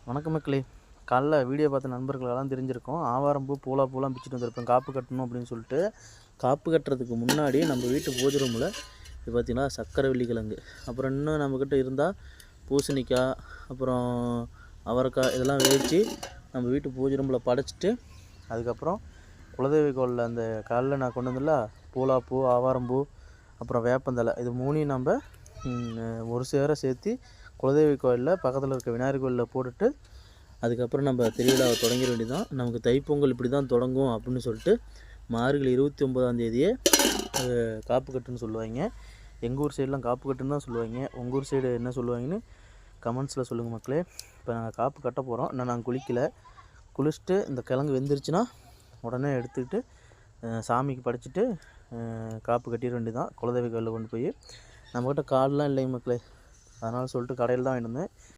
வணக்கம் மக்களே. காலைல வீடியோ பார்த்த நண்பர்களெல்லாம் தெரிஞ்சிருக்கும். ஆவாரம்பூ பூலாம் பிச்சுட்டு வந்திருப்பேன் காப்பு கட்டணும் அப்படின்னு சொல்லிட்டு. காப்பு கட்டுறதுக்கு முன்னாடி நம்ம வீட்டு பூஜை ரூமில் இது பார்த்திங்கன்னா சக்கரவள்ளி கிழங்கு, அப்புறம் இன்னும் நம்மக்கிட்ட இருந்தால் பூசணிக்காய், அப்புறம் அவரைக்காய் இதெல்லாம் வேவிச்சு நம்ம வீட்டு பூஜை ரூமில் படைச்சிட்டு, அதுக்கப்புறம் குலதெய்வ கோயிலில் அந்த காலைல நான் கொண்டு வந்தல பூ, ஆவாரம்பூ, அப்புறம் வேப்பந்தலை, இது மூணையும் நம்ம ஒரு சேர சேர்த்து குலதெய்வ கோயிலில் பக்கத்தில் இருக்க விநாயகர் கோயிலில் போட்டுட்டு அதுக்கப்புறம் நம்ம திருவிழாவை தொடங்கிட வேண்டியதான். நமக்கு தைப்பொங்கல் இப்படி தான் தொடங்கும் அப்படின்னு சொல்லிட்டு மார்கழி 29ஆம் தேதியே காப்பு கட்டுன்னு சொல்லுவாங்க. எங்கள் ஊர் சைடெலாம் காப்பு கட்டுன்னு தான் சொல்லுவாங்க. உங்கள் ஊர் சைடு என்ன சொல்லுவாங்கன்னு கமெண்ட்ஸில் சொல்லுங்கள் மக்களே. இப்போ நாங்கள் காப்பு கட்ட போகிறோம். இன்னும் நாங்கள் குளிச்சுட்டு இந்த கிழங்கு வெந்துருச்சுன்னா உடனே எடுத்துக்கிட்டு சாமிக்கு படைச்சிட்டு காப்பு கட்டிட வேண்டியதான். குலதெய்வ கோயிலில் கொண்டு போய் நம்மக்கிட்ட கால்லாம் இல்லைங்க மக்களே, அதனால் சொல்லிட்டு கடையில் தான் வாங்கிட்டு வந்தேன்.